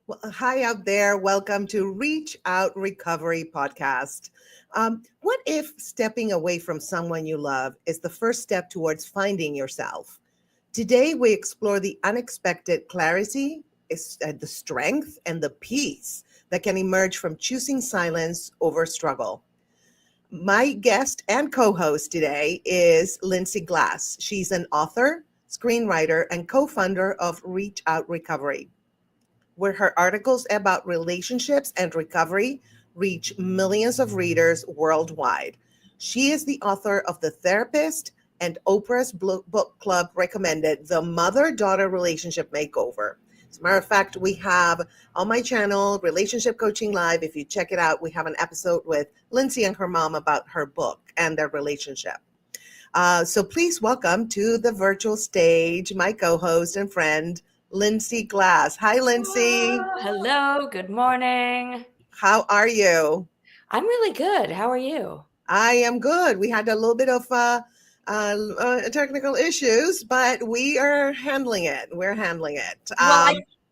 Well, hi out there. Welcome to Reach Out Recovery Podcast. What if stepping away from someone you love is the first step towards finding yourself? Today, we explore the unexpected clarity, the strength, and the peace that can emerge from choosing silence over struggle. My guest and co host today is Lindsey Glass. She's an author, screenwriter, and co founder of Reach Out Recovery, where her articles about relationships and recovery reach millions of readers worldwide. She is the author of The Therapist and Oprah's book club recommended The Mother-Daughter Relationship Makeover. As a matter of fact, we have on my channel, Relationship Coaching Live, if you check it out, we have an episode with Lindsey and her mom about her book and their relationship. So please welcome to the virtual stage my co-host and friend, Lindsey Glass. Hi, Lindsey. Hello, good morning. How are you? I'm really good. How are you? I am good. We had a little bit of technical issues, but we are handling it. We're handling it.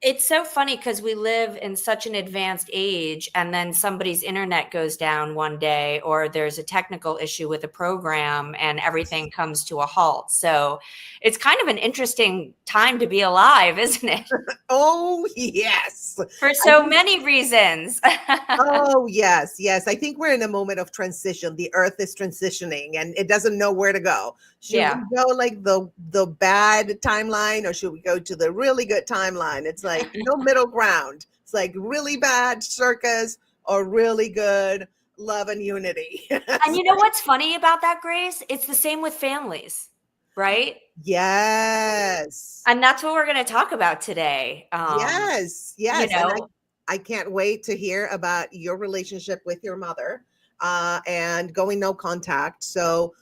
It's so funny because we live in such an advanced age, and then somebody's internet goes down one day, or there's a technical issue with a program and everything comes to a halt. So it's kind of an interesting time to be alive, isn't it? Oh, yes. For so many reasons. Oh, yes, yes. I think we're in a moment of transition. The earth is transitioning and it doesn't know where to go. Should we go like the bad timeline, or should we go to the really good timeline? It's like no middle ground. It's like really bad circus or really good love and unity. And you know what's funny about that, Grace? It's the same with families, right? Yes. And that's what we're going to talk about today. Yes, yes. You know, And I can't wait to hear about your relationship with your mother and going no contact. So,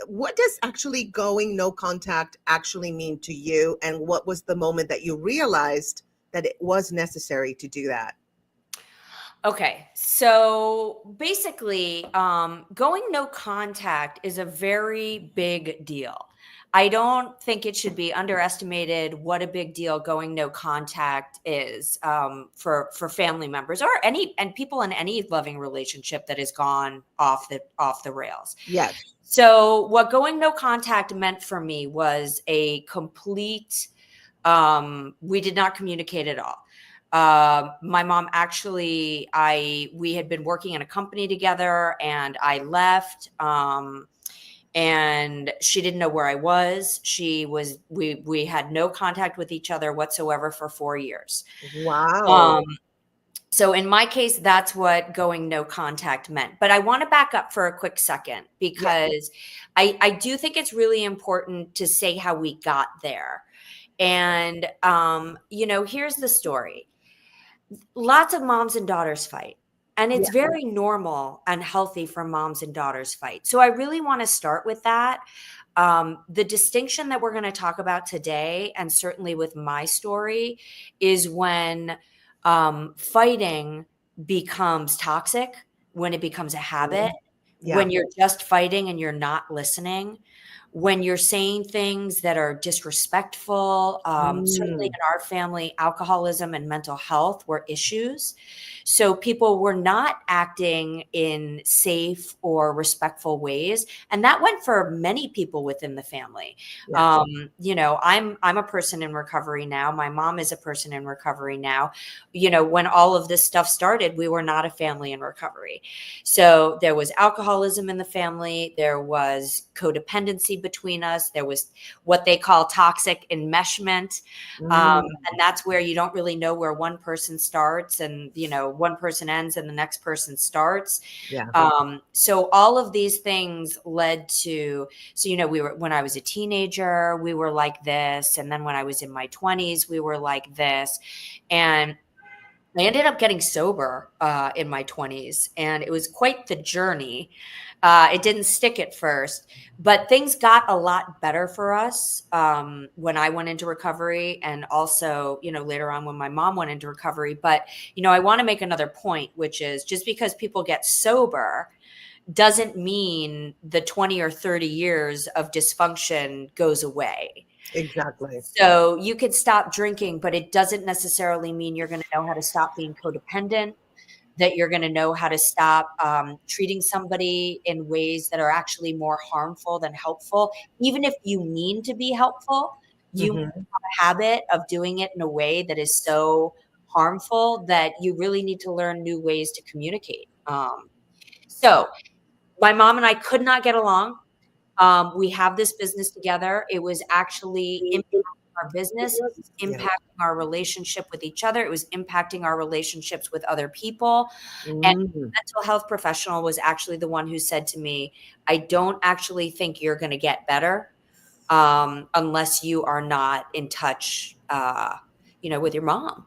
what does actually going no contact actually mean to you? And what was the moment that you realized that it was necessary to do that? Okay, so basically, going no contact is a very big deal. I don't think it should be underestimated what a big deal going no contact is for family members or and people in any loving relationship that has gone off the rails. Yes. So what going no contact meant for me was a complete. We did not communicate at all. My mom actually, we had been working in a company together, and I left, and she didn't know where I was. We had no contact with each other whatsoever for 4 years. Wow. So in my case, that's what going no contact meant. But I want to back up for a quick second because I do think it's really important to say how we got there. And, here's the story. Lots of moms and daughters fight, and it's very normal and healthy for moms and daughters fight. So I really want to start with that. The distinction that we're going to talk about today, and certainly with my story, is when fighting becomes toxic, when it becomes a habit, when you're just fighting and you're not listening, when you're saying things that are disrespectful. Certainly in our family, alcoholism and mental health were issues. So people were not acting in safe or respectful ways. And that went for many people within the family. I'm a person in recovery now. My mom is a person in recovery now. When all of this stuff started, we were not a family in recovery. So there was alcoholism in the family. There was codependency between us. There was what they call toxic enmeshment. And that's where you don't really know where one person starts and, one person ends and the next person starts. So all of these things led to, when I was a teenager, we were like this. And then when I was in my 20s, we were like this. And I ended up getting sober in my 20s, and it was quite the journey. It didn't stick at first, but things got a lot better for us when I went into recovery, and also, later on when my mom went into recovery. But, I want to make another point, which is just because people get sober doesn't mean the 20 or 30 years of dysfunction goes away. Exactly. So you could stop drinking, but it doesn't necessarily mean you're going to know how to stop being codependent, that you're going to know how to stop treating somebody in ways that are actually more harmful than helpful. Even if you mean to be helpful, you have Hmm. a habit of doing it in a way that is so harmful that you really need to learn new ways to communicate. So my mom and I could not get along. We have this business together. It was actually impacting our business, it was Yeah. impacting our relationship with each other, it was impacting our relationships with other people. And Mm. the mental health professional was actually the one who said to me, I don't actually think you're going to get better unless you are not in touch, with your mom.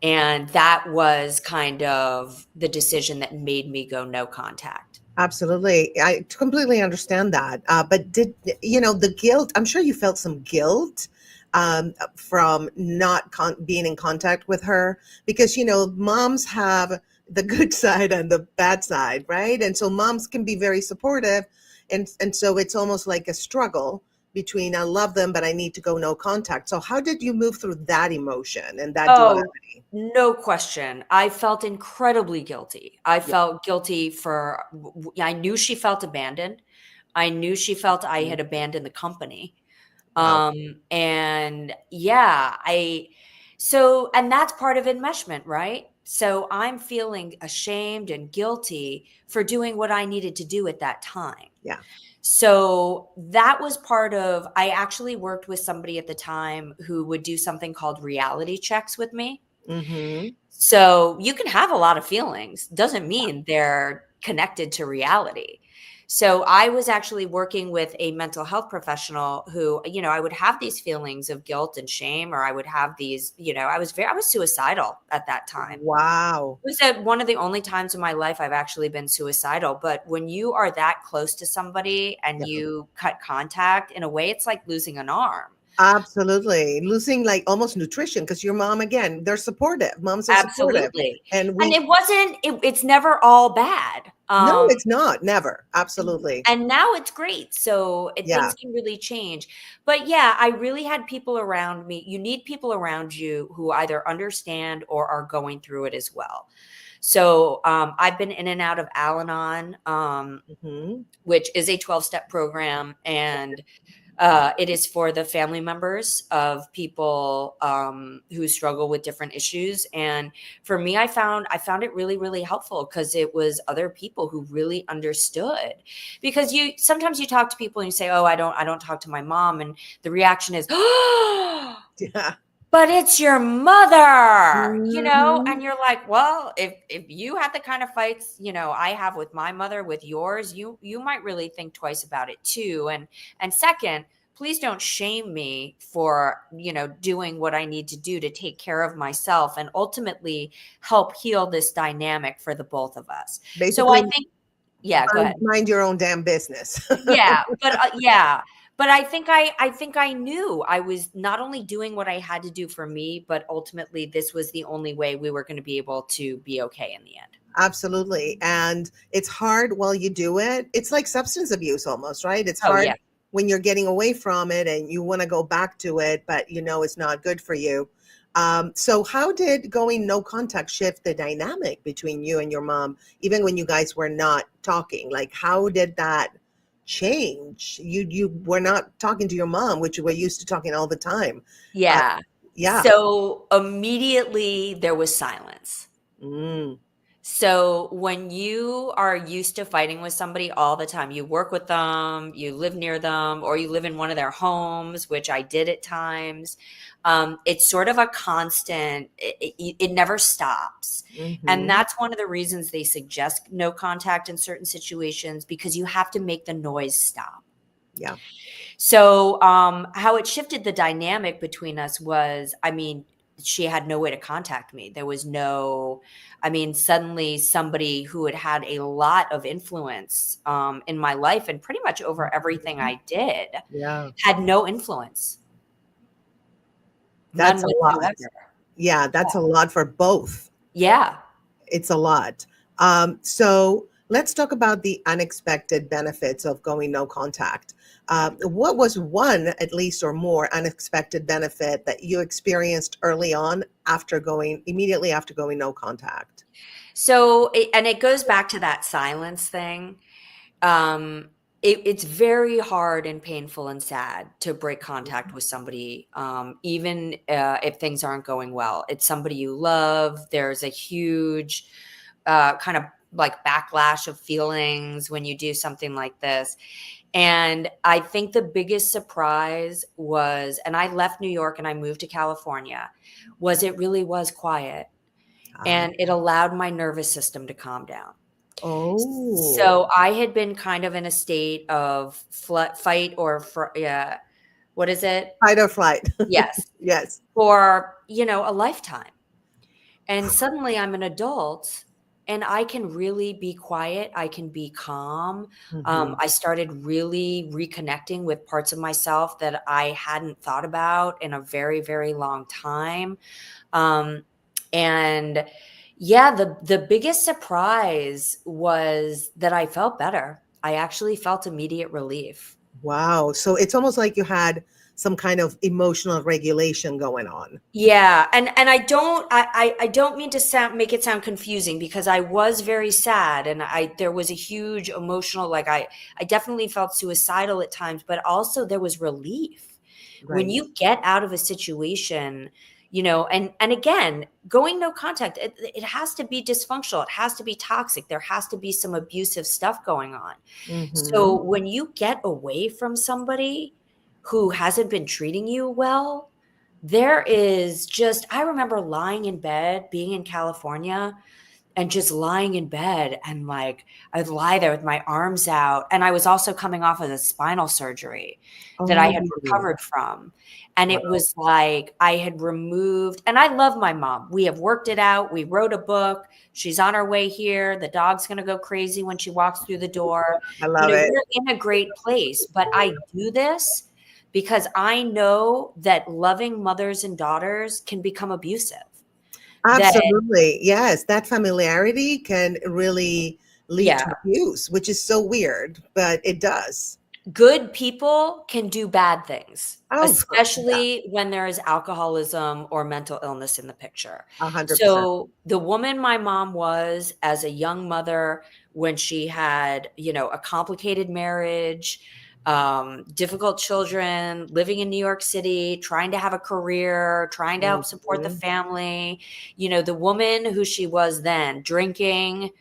And that was kind of the decision that made me go no contact. Absolutely. I completely understand that. But the guilt, I'm sure you felt some guilt from not being in contact with her because, moms have the good side and the bad side, right? And so moms can be very supportive. And so it's almost like a struggle between I love them, but I need to go no contact. So how did you move through that emotion and that Oh, duality? no question. I felt incredibly guilty. I Yeah. felt guilty I knew she felt abandoned. I knew she felt I had abandoned the company. Wow. And yeah, and that's part of enmeshment, right? So I'm feeling ashamed and guilty for doing what I needed to do at that time. Yeah. So that was I actually worked with somebody at the time who would do something called reality checks with me. Mm-hmm. So you can have a lot of feelings, doesn't mean they're connected to reality. So I was actually working with a mental health professional who, I would have these feelings of guilt and shame, or I would have these, I was suicidal at that time. Wow. It was one of the only times in my life I've actually been suicidal. But when you are that close to somebody and Yeah. you cut contact, in a way, it's like losing an arm. Absolutely. Losing like almost nutrition because your mom, again, they're supportive. Moms are supportive. Absolutely. And And it's never all bad. no, it's not. Never. Absolutely. And now it's great. So Yeah. things can really change. But yeah, I really had people around me. You need people around you who either understand or are going through it as well. So I've been in and out of Al-Anon, Hmm. which is a 12-step program. And it is for the family members of people who struggle with different issues. And for me, I found it really, really helpful because it was other people who really understood. Because sometimes you talk to people and you say, "Oh, I don't talk to my mom," and the reaction is, "Oh, Yeah. but it's your mother," Hmm. and you're like, well, if you had the kind of fights, I have with my mother, with yours, you might really think twice about it too. And second, please don't shame me for, doing what I need to do to take care of myself and ultimately help heal this dynamic for the both of us. So I Basically, think, yeah, go ahead. mind your own damn business. Yeah, but I think I knew I was not only doing what I had to do for me, but ultimately this was the only way we were going to be able to be okay in the end. Absolutely. And it's hard while you do it. It's like substance abuse almost, right? It's Oh hard yeah. when you're getting away from it and you want to go back to it, but it's not good for you. So how did going no contact shift the dynamic between you and your mom, even when you guys were not talking? Like, how did that change? You were not talking to your mom, which you were used to talking all the time. Uh, Yeah. yeah. So immediately there was silence. Mm, So when you are used to fighting with somebody all the time, you work with them, you live near them, or you live in one of their homes, which I did at times. It's sort of a constant, it never stops. And hmm. that's one of the reasons they suggest no contact in certain situations, because you have to make the noise stop. Yeah. So, how it shifted the dynamic between us was, she had no way to contact me. There was suddenly somebody who had a lot of influence in my life and pretty much over everything I did Yeah. had no influence, none That's a lot. whatsoever. Yeah, that's a lot for both. Yeah. It's a lot. So let's talk about the unexpected benefits of going no contact. What was one, at least, or more unexpected benefit that you experienced early on immediately after going no contact? So, and it goes back to that silence thing. Um, it's very hard and painful and sad to break contact with somebody, even if things aren't going well. It's somebody you love. There's a huge kind of like backlash of feelings when you do something like this. And I think the biggest surprise was, and I left New York and I moved to California, was it really was quiet Ah, and it allowed my nervous system to calm down. oh, So I had been kind of in a state of fight or yeah, what is it? fight or flight. Yes, Yes. for a lifetime. And suddenly I'm an adult and I can really be quiet. I can be calm. Mhm. I started really reconnecting with parts of myself that I hadn't thought about in a very, very long time. Um, and yeah, the biggest surprise was that I felt better. I actually felt immediate relief. Wow. So it's almost like you had some kind of emotional regulation going on. Yeah, and I don't mean to make it sound confusing because I was very sad and I there was a huge emotional, like I definitely felt suicidal at times, but also there was relief. When Right. you get out of a situation, and again, going no contact, it has to be dysfunctional, it has to be toxic, there has to be some abusive stuff going on. Mhm. So when you get away from somebody who hasn't been treating you well, there is just, I remember lying in bed, being in California, and just lying in bed and like I'd lie there with my arms out. And I was also coming off of a spinal surgery that I Oh, had recovered from. And it wow. was like I had removed, and I love my mom. We have worked it out. We wrote a book. She's on her way here. The dog's going to go crazy when she walks through the door. I love it. We're in a great place, but I do this because I know that loving mothers and daughters can become abusive. That, Absolutely. Yes, that familiarity can really lead yeah, to abuse, which is so weird, but it does. good people can do bad things, Oh, yeah, especially when there is alcoholism or mental illness in the picture. 100%. So the woman my mom was as a young mother, when she had, a complicated marriage, difficult children, living in New York City, trying to have a career, trying to help support the Mhm. family, the woman who she was then, drinking,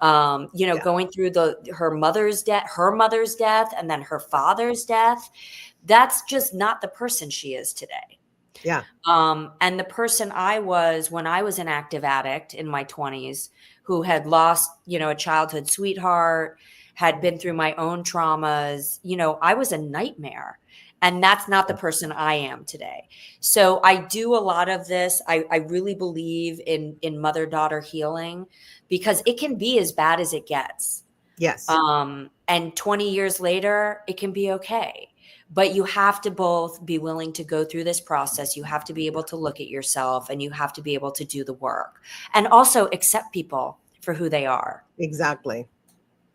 Yeah, going through her mother's death and then her father's death. That's just not the person she is today. yeah. And the person I was when I was an active addict in my 20s, who had lost, a childhood sweetheart, had been through my own traumas, I was a nightmare. And that's not the person I am today. So I do a lot of this. I really believe in mother-daughter healing because it can be as bad as it gets. Yes. And 20 years later, it can be okay. But you have to both be willing to go through this process. You have to be able to look at yourself and you have to be able to do the work and also accept people for who they are. Exactly.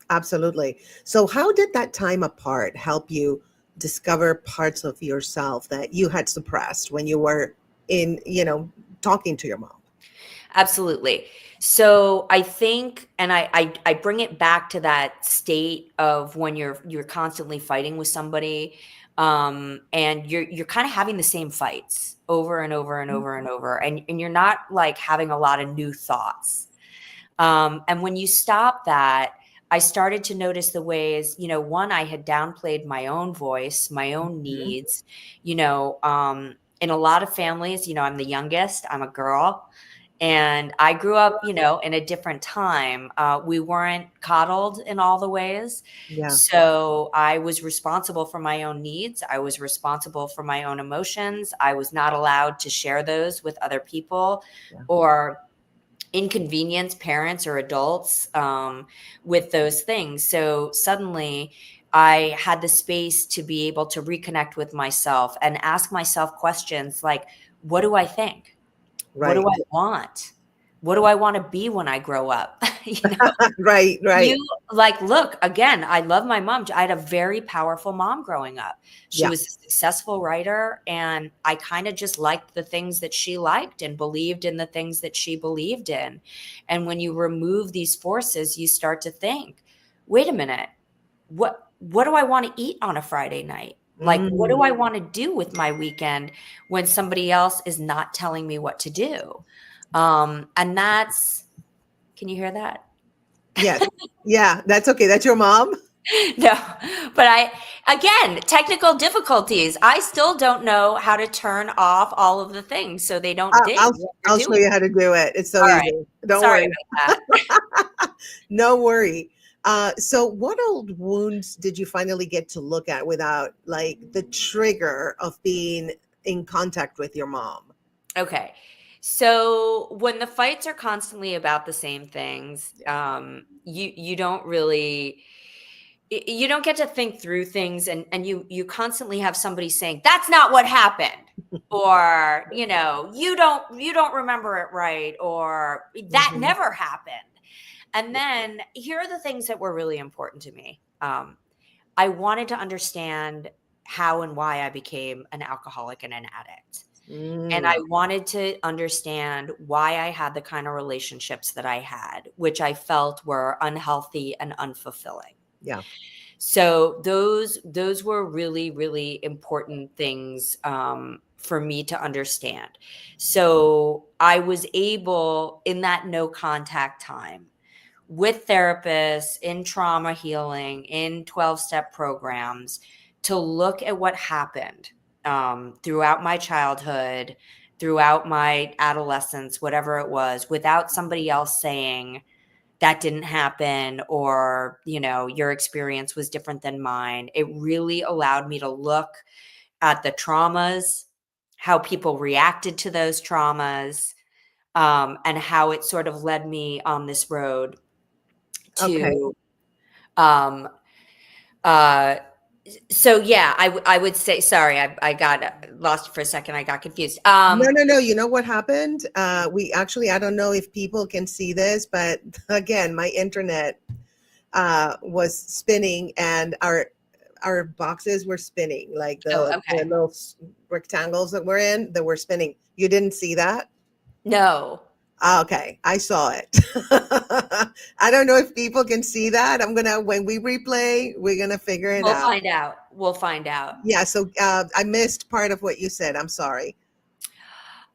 Absolutely. So how did that time apart help you discover parts of yourself that you had suppressed when you were talking to your mom? Absolutely. So I think, and I bring it back to that state of when you're constantly fighting with somebody, and you're kind of having the same fights over and over and over and over, and you're not like having a lot of new thoughts. And when you stop that, I started to notice the ways, one, I had downplayed my own voice, my own Mhm. needs, in a lot of families, I'm the youngest, I'm a girl. And I grew up, in a different time. We weren't coddled in all the ways. Yeah. So I was responsible for my own needs. I was responsible for my own emotions. I was not allowed to share those with other people Yeah. or inconvenience parents or adults with those things. So suddenly I had the space to be able to reconnect with myself and ask myself questions like, what do I think? What do Right. I want? What do I want to be when I grow up? You know, Right, right. you like, look, again, I love my mom. I had a very powerful mom growing up. She Yeah. was a successful writer, and I kind of just liked the things that she liked and believed in the things that she believed in. And when you remove these forces, you start to think, wait a minute, what do I want to eat on a Friday night? Like, what do I Mm. want to do with my weekend when somebody else is not telling me what to do? And that's, can you hear that? Yes. Yeah, that's okay. That's your mom? No, but again, technical difficulties. I still don't know how to turn off all of the things so they don't I- ding I'll when you're I'll show doing you it. how to do it. It's so All right. easy. Don't Sorry worry. about that. No worry. So what old wounds did you finally get to look at without like the trigger of being in contact with your mom? Okay. So when the fights are constantly about the same things, you don't really you don't get to think through things, and you constantly have somebody saying that's not what happened, or you don't remember it right, or that Mhm. never happened. And then here are the things that were really important to me. I wanted to understand how and why I became an alcoholic and an addict. And I Mm, wanted to understand why I had the kind of relationships that I had, which I felt were unhealthy and unfulfilling. yeah. So those were really, really important things for me to understand. So I was able, in that no contact time, with therapists, in trauma healing, in 12-step programs, to look at what happened throughout my childhood, throughout my adolescence, whatever it was, without somebody else saying that didn't happen, or your experience was different than mine. It really allowed me to look at the traumas, how people reacted to those traumas, and how it sort of led me on this road Okay. to um uh so yeah, I would say, sorry, I got lost for a second, I got confused. No, no, no. You know what happened? We actually, I don't know if people can see this, but again, my internet was spinning and our boxes were spinning, like Oh, the okay. little rectangles that we're in that were spinning. You didn't see that? No, Okay, I saw it. I don't know if people can see that. I'm gonna when we replay, we're gonna figure it we'll out. find out, we'll find out. Yeah, so I missed part of what you said. I'm sorry.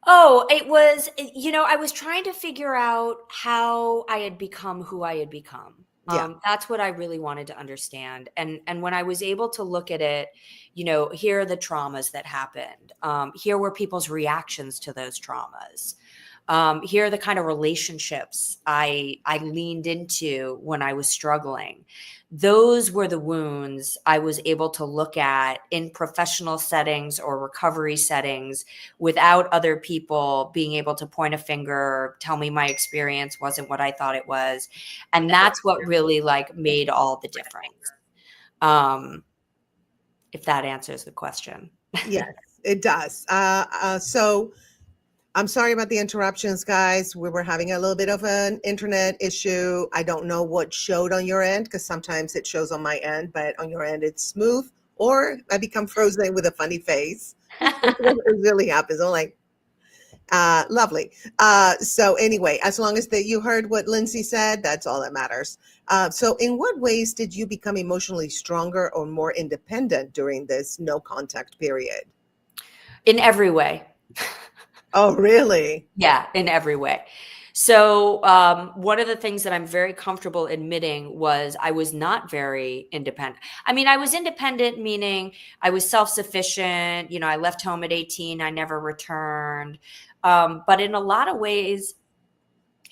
Oh, it was, I was trying to figure out how I had become who I had become. Yeah. That's what I really wanted to understand. And when I was able to look at it, here are the traumas that happened. Here were people's reactions to those traumas. Here are the kind of relationships I leaned into when I was struggling. Those were the wounds I was able to look at in professional settings or recovery settings without other people being able to point a finger, tell me my experience wasn't what I thought it was. And that's what really like made all the difference. Um, if that answers the question. Yes, it does. So I'm sorry about the interruptions, guys. We were having a little bit of an internet issue. I don't know what showed on your end because sometimes it shows on my end, but on your end it's smooth, or I become frozen with a funny face. It really happens. I'm like, lovely. So anyway, as long as that you heard what Lindsey said, that's all that matters. So in what ways did you become emotionally stronger or more independent during this no contact period? In every way. Oh, really? Yeah, in every way. So, one of the things that I'm very comfortable admitting was I was not very independent. I mean, I was independent, meaning I was self-sufficient. I left home at 18. I never returned. But in a lot of ways,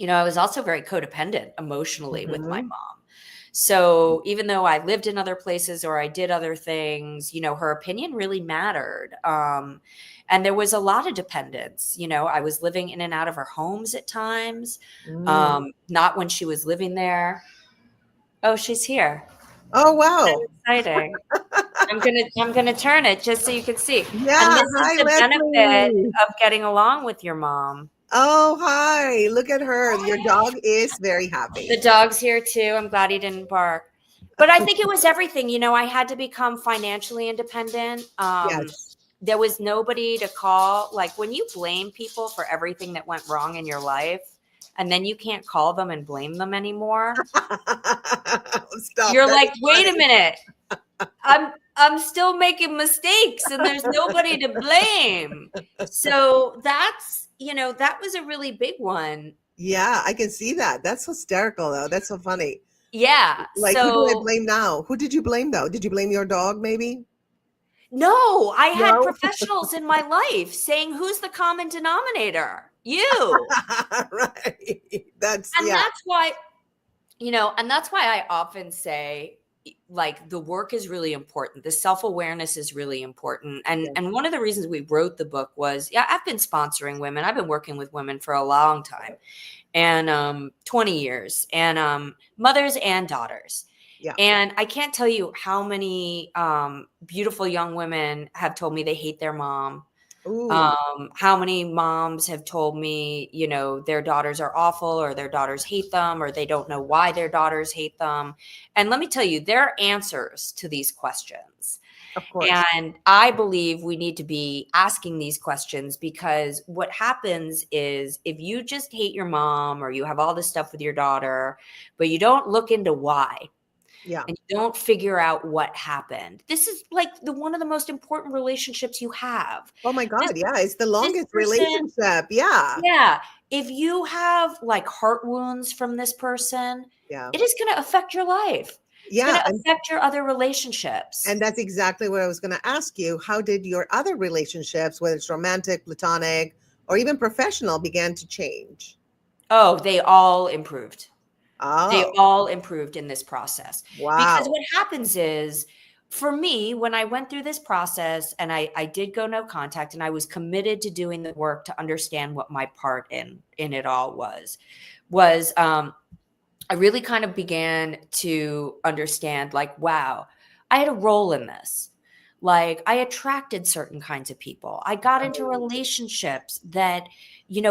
I was also very codependent emotionally with my Mhm. mom. So even though I lived in other places or I did other things, her opinion really mattered. And there was a lot of dependence. I was living in and out of her homes at times, Mm. not when she was living there. Oh, she's here. Oh, So wow. exciting. I'm gonna turn it just so you can see. And Yeah. this is Hi, the benefit Leslie. of getting along with your mom. Oh, hi. Look at her. Your dog is very happy. The dog's here too. I'm glad he didn't bark. But I think it was everything. I had to become financially independent. Yes. There was nobody to call. Like when you blame people for everything that went wrong in your life, and then you can't call them and blame them anymore. Stop. You're That like, is wait a funny. minute. I'm still making mistakes and there's nobody to blame. So that was a really big one. Yeah, I can see that. That's hysterical, though. That's so funny. Yeah. Like, who do I So blame now? Who did you blame, though? Did you blame your dog, maybe? no, I had No. professionals in my life saying, who's the common denominator? You. Right. That's, And yeah. that's why I often say, like, the work is really important. The self-awareness is really important. And Yeah. and one of the reasons we wrote the book was, yeah, I've been sponsoring women. I've been working with women for a long time, and 20 years, and mothers and daughters. Yeah. And I can't tell you how many beautiful young women have told me they hate their mom. Ooh. How many moms have told me, their daughters are awful or their daughters hate them or they don't know why their daughters hate them. And let me tell you, there are answers to these questions. Of course. And I believe we need to be asking these questions because what happens is if you just hate your mom or you have all this stuff with your daughter, but you don't look into why, Yeah. and you don't figure out what happened. This is like one of the most important relationships you have. Oh my This God. Yeah. It's the this longest person, relationship. Yeah. yeah, if you have like heart wounds from this person, Yeah. it is going to affect your life. It's going Yeah. to affect your other relationships. And that's exactly what I was going to ask you. How did your other relationships, whether it's romantic, platonic, or even professional, began to change? Oh, they all improved. They Oh, all improved in this process. Because wow. what happens is, for me, when I went through this process and I did go no contact and I was committed to doing the work to understand what my part in it all was I really kind of began to understand, like, wow, I had a role in this. Like, I attracted certain kinds of people. I got into Oh, relationships that,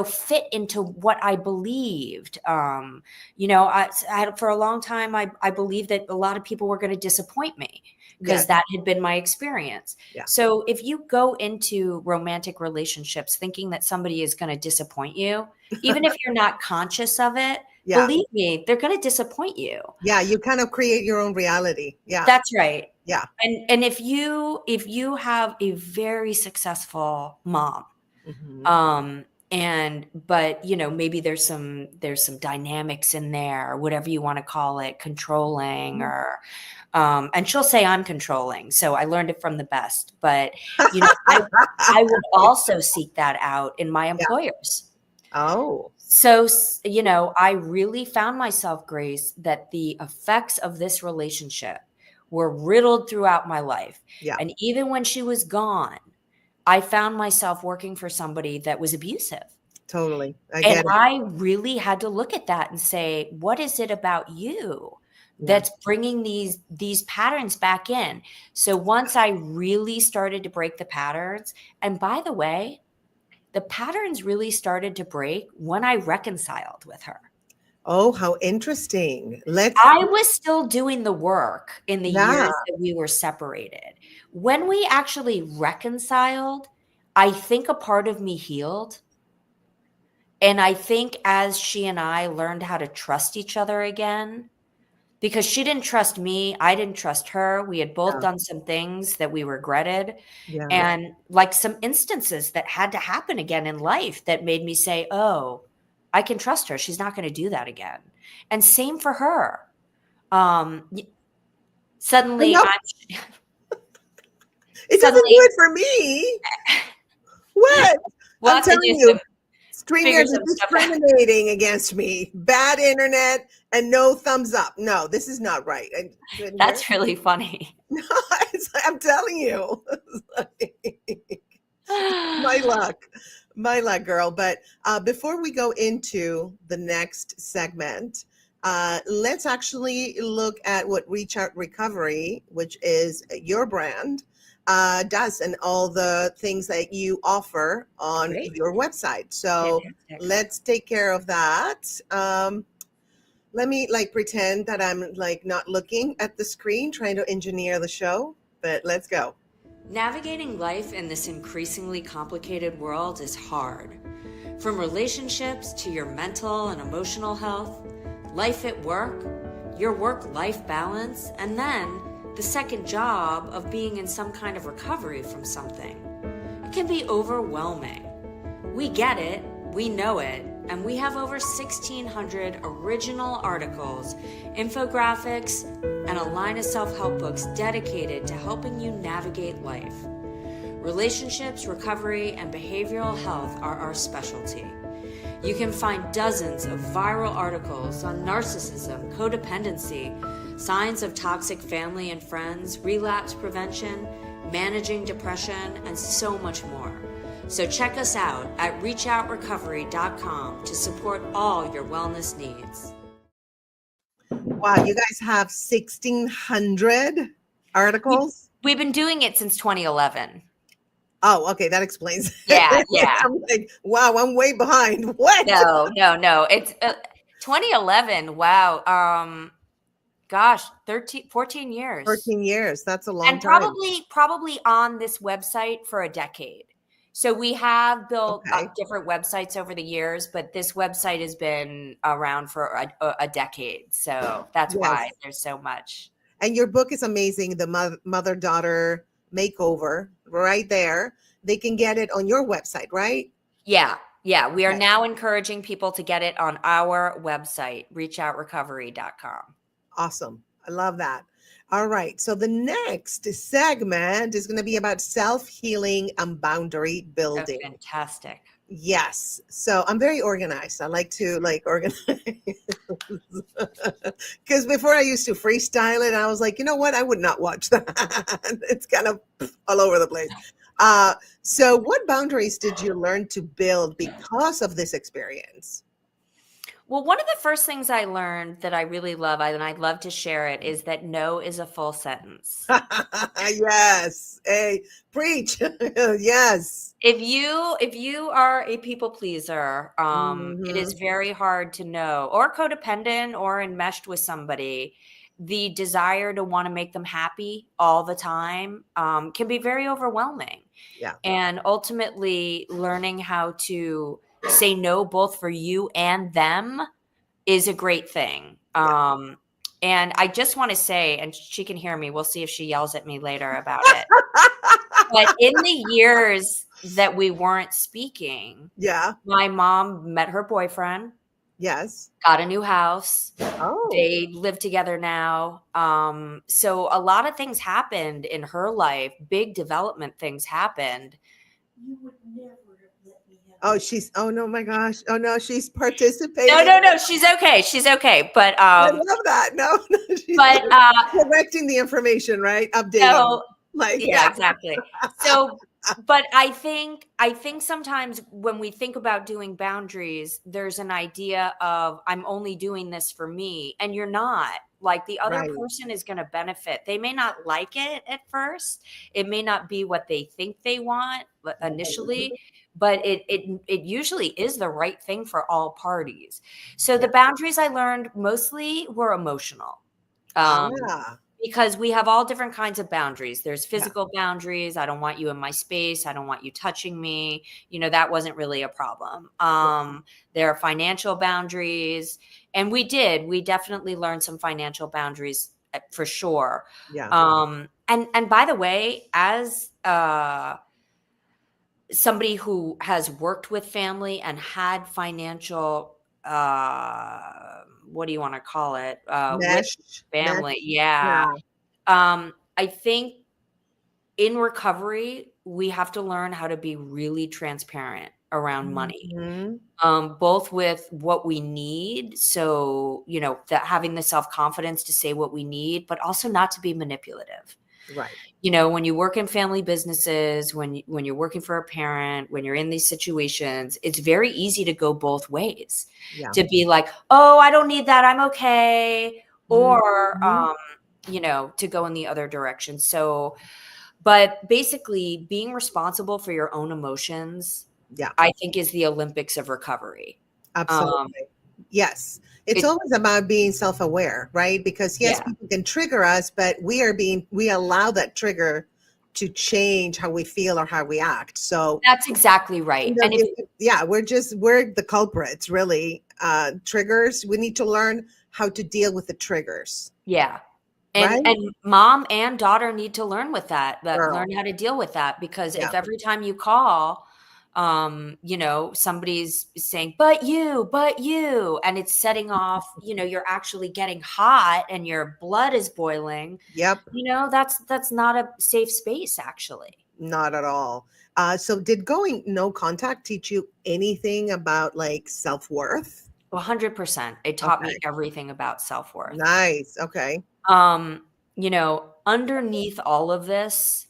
fit into what I believed. For a long time, I believed that a lot of people were going to disappoint me because yes. that had been my experience. Yeah. So if you go into romantic relationships thinking that somebody is going to disappoint you, even if you're not conscious of it, Yeah. believe me, they're going to disappoint you. Yeah. You kind of create your own reality. Yeah. That's right. Yeah. And if you have a very successful mom, Hmm. but maybe there's some dynamics in there, whatever you want to call it, controlling or and she'll say I'm controlling. So I learned it from the best. But I would also seek that out in my Yeah. employers. Oh, So, I really found myself, Grace, that the effects of this relationship were riddled throughout my life. yeah. And even when she was gone, I found myself working for somebody that was abusive. Totally. I And get it. I really had to look at that and say, what is it about you Yeah. that's bringing these patterns back in? So once I really started to break the patterns, and by the way, the patterns really started to break when I reconciled with her. Oh, how interesting. Let's, I was still doing the work in the yeah. years that we were separated. When we actually reconciled, I think a part of me healed. And I think as she and I learned how to trust each other again, because she didn't trust me, I didn't trust her. We had both Yeah. done some things that we regretted, Yeah. and like some instances that had to happen again in life that made me say, oh, I can trust her. She's not going to do that again. And same for her. Suddenly No, I'm it doesn't do suddenly it for me. What? we'll I'm have to telling do you, figure StreamYard is some stuff out. discriminating against me. Bad internet and no thumbs up. No, this is not right. And good here. That's really funny. No, I'm telling you. My luck. My luck, girl. But before we go into the next segment, let's actually look at what Reach Out Recovery, which is your brand, does and all the things that you offer on Great. your website. So Fantastic. let's take care of that. Let me like pretend that I'm like not looking at the screen, trying to engineer the show, but let's go. Navigating life in this increasingly complicated world is hard. From relationships to your mental and emotional health, life at work, your work-life balance, and then the second job of being in some kind of recovery from something. It can be overwhelming. We get it, we know it, and we have over 1,600 original articles, infographics, and a line of self-help books dedicated to helping you navigate life. Relationships, recovery, and behavioral health are our specialty. You can find dozens of viral articles on narcissism, codependency, signs of toxic family and friends, relapse prevention, managing depression, and so much more. So check us out at reachoutrecovery.com to support all your wellness needs. Wow, you guys have 1,600 articles? We've been doing it since 2011. Oh, okay, that explains. Yeah. I'm like, wow, I'm way behind. What? No. It's 2011. Wow. Gosh, 14 years. 14 years. That's a long and time. probably on this website for a decade. So we have built different websites over the years, but this website has been around for a decade. So that's why there's so much. And your book is amazing. The mother-daughter makeover, right there. They can get it on your website, right? Yeah. We are now encouraging people to get it on our website, reachoutrecovery.com. Awesome. I love that. All right. So the next segment is going to be about self-healing and boundary building. Oh, fantastic. Yes. So I'm very organized. I like to organize because before I used to freestyle it. And I was like, you know what? I would not watch that. It's kind of all over the place. So what boundaries did you learn to build because of this experience? Well, one of the first things I learned that I really love, and I'd love to share it, is that no is a full sentence. Yes. Hey, preach. Yes. If you are a people pleaser, it is very hard to know, or codependent or enmeshed with somebody, the desire to want to make them happy all the time can be very overwhelming. Yeah. And ultimately learning how to say no both for you and them is a great thing. And I just want to say, and she can hear me, we'll see if she yells at me later about it. But in the years that we weren't speaking, my mom met her boyfriend. Yes. Got a new house. Oh. They live together now. So a lot of things happened in her life. Big development things happened. You would never have let me have oh no, my gosh. Oh no, she's participating. No. She's okay. But I love that. No, she's correcting the information, right? Updating. Exactly. So, but I think sometimes when we think about doing boundaries, there's an idea of I'm only doing this for me, and you're not. Like the other person is going to benefit. They may not like it at first. It may not be what they think they want initially, but it usually is the right thing for all parties. So the boundaries I learned mostly were emotional. Because we have all different kinds of boundaries. There's physical boundaries. I don't want you in my space. I don't want you touching me. That wasn't really a problem. There are financial boundaries. And we definitely learned some financial boundaries for sure. Yeah. And by the way, as somebody who has worked with family and had financial what do you want to call it? With family. Yeah. I think in recovery, we have to learn how to be really transparent around money, both with what we need. So, that having the self-confidence to say what we need, but also not to be manipulative. Right. When you work in family businesses, when you're working for a parent, when you're in these situations, it's very easy to go both ways. To be like, oh, I don't need that, I'm okay. Or, to go in the other direction. So But basically, being responsible for your own emotions, Yeah, I think, is the Olympics of recovery. absolutely. Yes. It's It, always about being self-aware, right? Because yes, yeah, people can trigger us, but we allow that trigger to change how we feel or how we act. So, that's exactly right. And if yeah, we're the culprits, really. Triggers. We need to learn how to deal with the triggers, yeah. right? And mom and daughter need to learn with that Girl. learn how to deal with that, because Yeah. if every time you call, somebody's saying, but you, and it's setting off, you're actually getting hot and your blood is boiling, Yep. that's not a safe space, actually. Not at all. So did going no contact teach you anything about like self-worth? 100%. It taught me Okay. everything about self-worth. Nice. Okay. Underneath all of this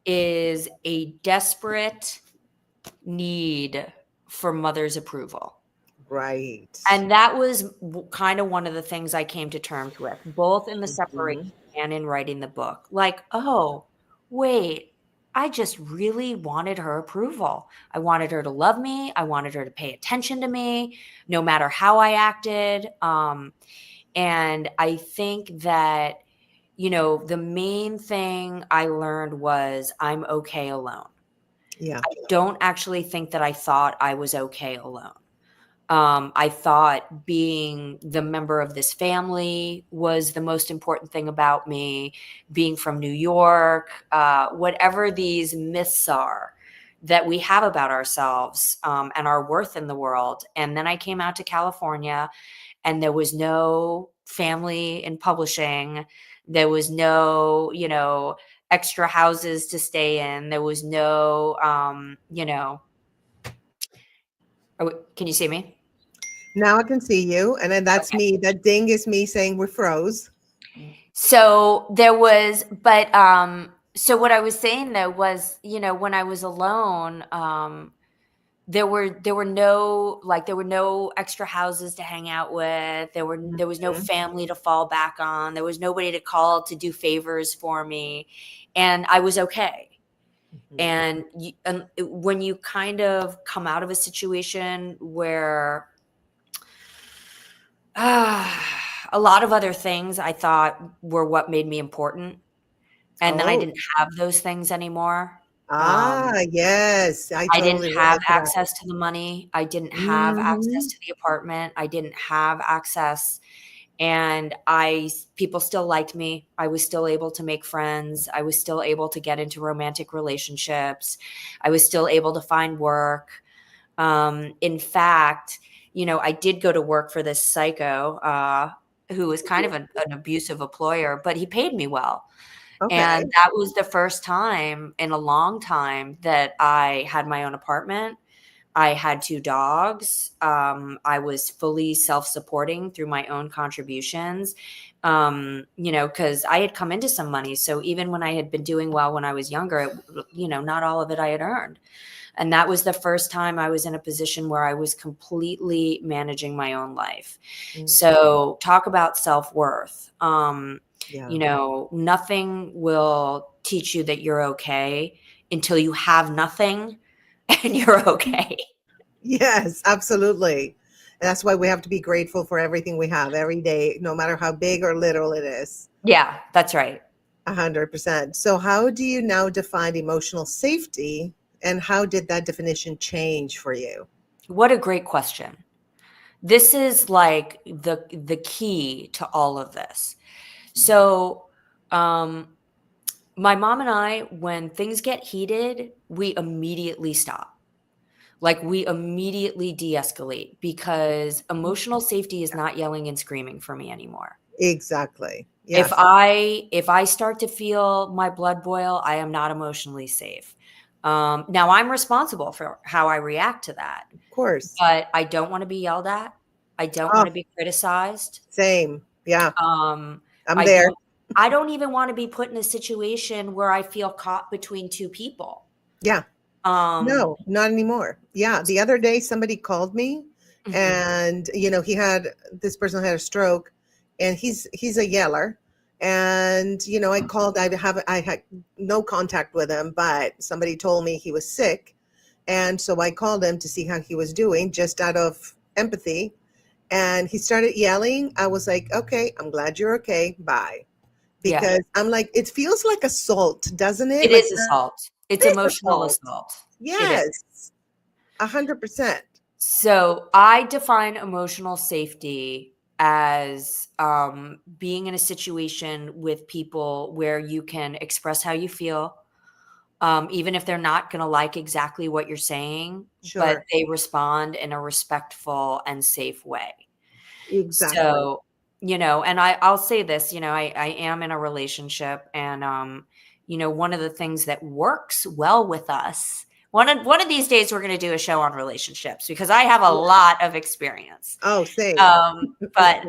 is a desperate need for mother's approval. Right. And that was kind of one of the things I came to terms with, both in the separation Mhm. and in writing the book. Like, oh, wait, I just really wanted her approval. I wanted her to love me. I wanted her to pay attention to me, no matter how I acted. And I think that, the main thing I learned was I'm okay alone. Yeah. I don't actually think that I thought I was okay alone. I thought being the member of this family was the most important thing about me, being from New York, whatever these myths are that we have about ourselves, and our worth in the world. And then I came out to California, and there was no family in publishing. There was no, extra houses to stay in. There was no, can you see me? Now I can see you. And then that's Okay. me. That ding is me saying we froze. So there was, but so what I was saying though was, when I was alone, there were no extra houses to hang out with. There was no Mhm. family to fall back on. There was nobody to call to do favors for me, and I was okay. Mhm. And when you kind of come out of a situation where a lot of other things I thought were what made me important, and then I Oh, didn't have those things anymore. yes. I I didn't totally have relate to that. access to the money. I didn't have access Hmm. to the apartment. I didn't have access, and people still liked me. I was still able to make friends. I was still able to get into romantic relationships. I was still able to find work. In fact, I did go to work for this psycho, who was kind of an abusive employer, but he paid me well. Okay. And that was the first time in a long time that I had my own apartment. I had 2 dogs. I was fully self-supporting through my own contributions, because I had come into some money. So even when I had been doing well when I was younger, not all of it I had earned. And that was the first time I was in a position where I was completely managing my own life. Mm. So talk about self-worth. Yeah. Nothing will teach you that you're okay until you have nothing and you're okay. Yes, absolutely. And that's why we have to be grateful for everything we have every day, no matter how big or little it is. Yeah, that's right. 100%. So, how do you now define emotional safety, and how did that definition change for you? What a great question. This is like the key to all of this. So, um, my mom and I, when things get heated, we immediately stop. Like we immediately de-escalate, because emotional safety is not yelling and screaming for me anymore. Exactly. If Yes, I start to feel my blood boil, I am not emotionally safe. Now I'm responsible for how I react to that, of course. but I don't want to be yelled at. I don't want Oh, to be criticized. same. Yeah, Um, I'm I there. don't I don't even want to be put in a situation where I feel caught between 2 people. Yeah. Um, No, not anymore. Yeah. The other day, somebody called me, mhm, and this person had a stroke, and he's a yeller, And, I called, I had no contact with him, but somebody told me he was sick. And so I called him to see how he was doing, just out of empathy. And he started yelling. I was like, okay, I'm glad you're okay. Bye. Yeah, Because I'm like, it feels like assault, doesn't it? it Like is assault. It's this emotional assault. assault. It is. Yes, 100%. So I define emotional safety as being in a situation with people where you can express how you feel, even if they're not going to like exactly what you're saying, but Sure. they respond in a respectful and safe way. Exactly. So, and I'll say this, I am in a relationship, and, one of the things that works well with us, one of these days we're going to do a show on relationships because I have a Yeah. lot of experience. Oh, same. But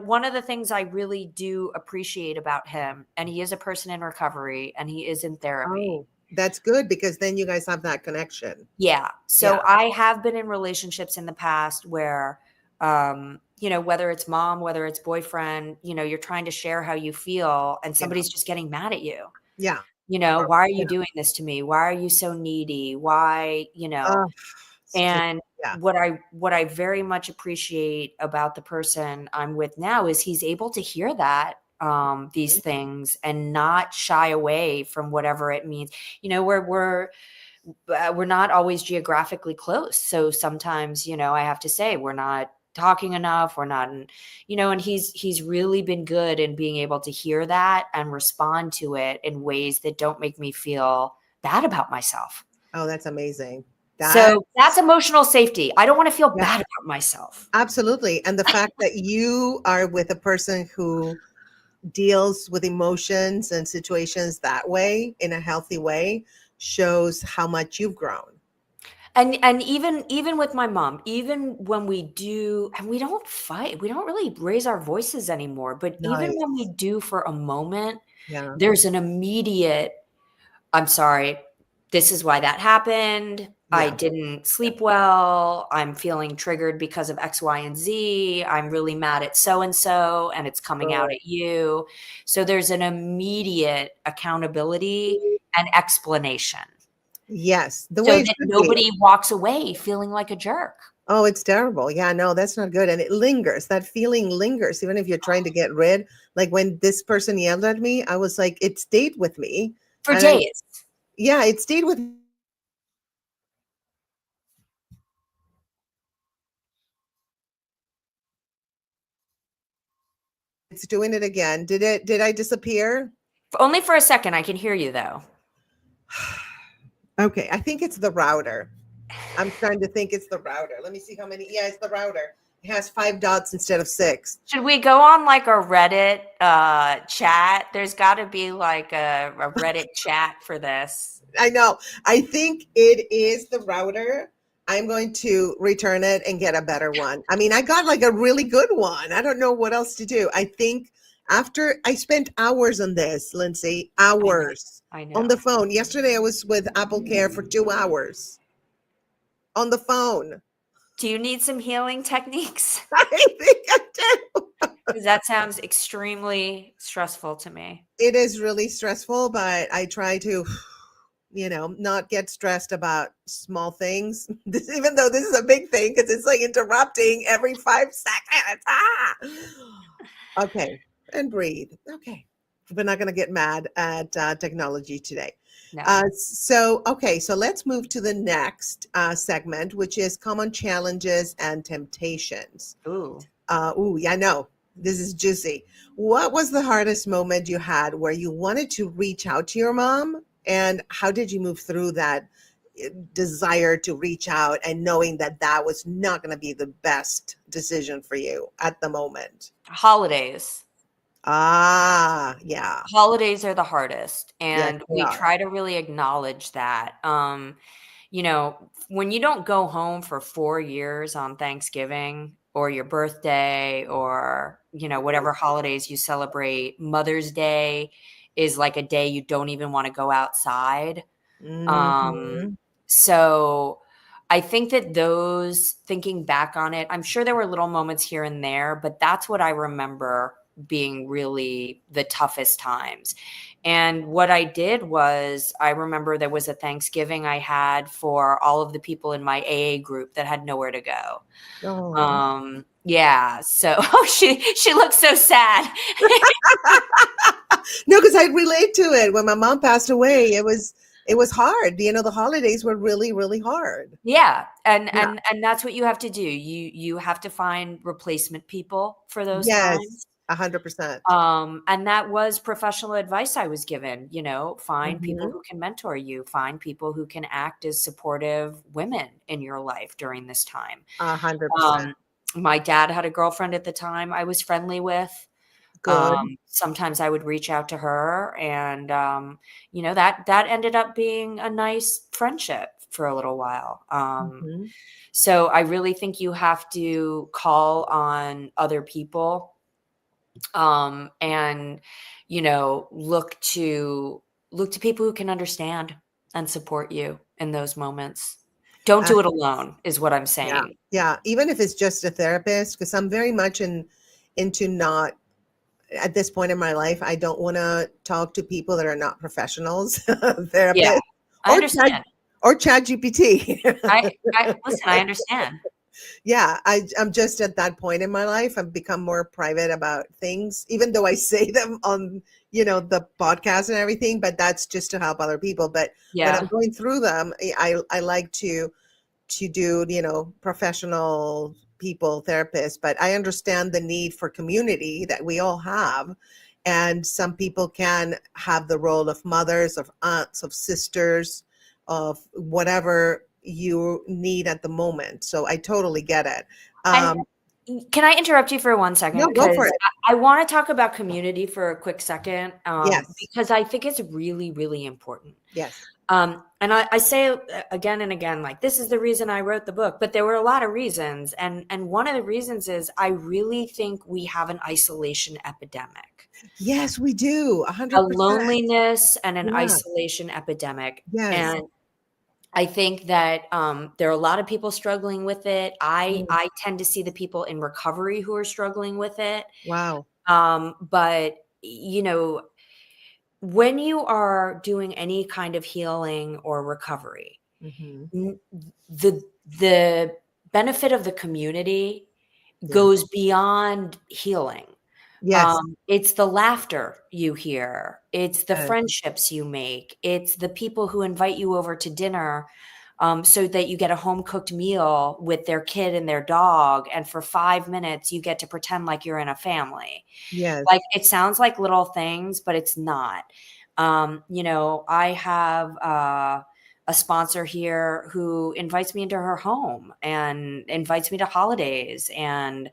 one of the things I really do appreciate about him, and he is a person in recovery and he is in therapy. Oh, that's good, because then you guys have that connection. Yeah. Yeah. So I have been in relationships in the past where, whether it's mom, whether it's boyfriend, you're trying to share how you feel and Yeah. somebody's just getting mad at you. Yeah. Why are you Yeah. doing this to me? Why are you so needy? Why, Oh, it's just, and yeah. what I very much appreciate about the person I'm with now is he's able to hear that, these things, and not shy away from whatever it means. We're not always geographically close. So sometimes, I have to say we're not talking enough. We're not, and he's really been good in being able to hear that and respond to it in ways that don't make me feel bad about myself. Oh, that's amazing. So that's That's, emotional safety. I don't want to feel yeah, bad about myself. absolutely. And the fact that you are with a person who deals with emotions and situations that way, in a healthy way, shows how much you've grown. And even with my mom, even when we do, and we don't fight, we don't really raise our voices anymore, but even when we Nice. do for a moment, Yeah. there's an immediate, I'm sorry, this is why that happened. I Yeah. didn't Yeah. sleep well. I'm feeling triggered because of X, Y, and Z. I'm really mad at so and so, and it's coming out Oh, at you. So there's an immediate accountability and explanation yes. The so way it that should be. nobody walks away feeling like a jerk. Oh, it's terrible. Yeah, no, that's not good. And it lingers. That feeling lingers, even if you're trying to get rid. Like when this person yelled at me, I was like, it stayed with me. For And I, days. yeah, it stayed with me. It's doing it again. Did I disappear? Only for a second. I can hear you though. Okay, I think it's the router. I'm starting to think it's the router. Let me see how many. Yeah, it's the router. It has 5 dots instead of 6. Should we go on like a Reddit chat? There's got to be like a Reddit chat for this. I know. I think it is the router. I'm going to return it and get a better one. I mean, I got like a really good one. I don't know what else to do. I think after I spent hours on this, Lindsay, I know. hours I on the know. phone. Yesterday I was with Apple Care for 2 hours on the phone. Do you need some healing techniques? I think I do. Because that sounds extremely stressful to me. It is really stressful, but I try to, not get stressed about small things. This, even though this is a big thing, because it's like interrupting every 5 seconds. Ah! Okay, and breathe. Okay, we're not going to get mad at technology today. No. Okay, so let's move to the next segment, which is common challenges and temptations. Ooh. Yeah, I know. This is juicy. What was the hardest moment you had where you wanted to reach out to your mom? And how did you move through that desire to reach out and knowing that that was not going to be the best decision for you at the moment? Holidays. Ah, yeah. Holidays are the hardest, Yes, and they we are. try to really acknowledge that. When you don't go home for 4 years on Thanksgiving or your birthday or, whatever holidays you celebrate, Mother's Day is like a day you don't even want to go outside. Um, Mhm. so I think that thinking back on it, I'm sure there were little moments here and there, but that's what I remember being really the toughest times. And what I did was, I remember there was a Thanksgiving I had for all of the people in my AA group that had nowhere to go. Oh. Yeah. So, she looks so sad. No, because I relate to it. When my mom passed away, it was hard. The holidays were really, really hard. Yeah. And, Yeah. and that's what you have to do. You have to find replacement people for those Yes, times. 100%. And that was professional advice I was given, find people Mhm. who can mentor you, find people who can act as supportive women in your life during this time. 100%. Um, my dad had a girlfriend at the time I was friendly with. Good. Sometimes I would reach out to her, and that ended up being a nice friendship for a little while. Mhm. So I really think you have to call on other people, and look to people who can understand and support you in those moments. Don't Uh, do it alone, is what I'm yeah. saying. Yeah, even if it's just a therapist, because I'm very much into not at this point in my life, I don't want to talk to people that are not professionals, Yeah, therapists, I or chat understand. or chat GPT. I listen, I understand. Yeah, I'm just at that point in my life. I've become more private about things, even though I say them on, the podcast and everything, but that's just to help other people. But when I'm Yeah. going through them, I like to do, professional people, therapists, but I understand the need for community that we all have. And some people can have the role of mothers, of aunts, of sisters, of whatever you need at the moment. So I totally get it. And Um, can I interrupt you for 1 second? no, go for Because it. I want to talk about community for a quick second, Yes. because I think it's really, really important. Yes. And I say again and again, like, this is the reason I wrote the book, but there were a lot of reasons. And one of the reasons is I really think we have an isolation epidemic, Yes, we do. a 100%. loneliness and an Yeah. isolation epidemic. Yes. And I think that there are a lot of people struggling with it. Mm. I tend to see the people in recovery who are struggling with it. Wow. But when you are doing any kind of healing or recovery, Hmm. n- the benefit of the community Yeah. goes beyond healing. Yes. It's the laughter you hear. It's the Yes. friendships you make. It's the people who invite you over to dinner, so that you get a home cooked meal with their kid and their dog. And for 5 minutes, you get to pretend like you're in a family. Like, Yes. it sounds like little things, but it's not. I have a sponsor here who invites me into her home and invites me to holidays. And,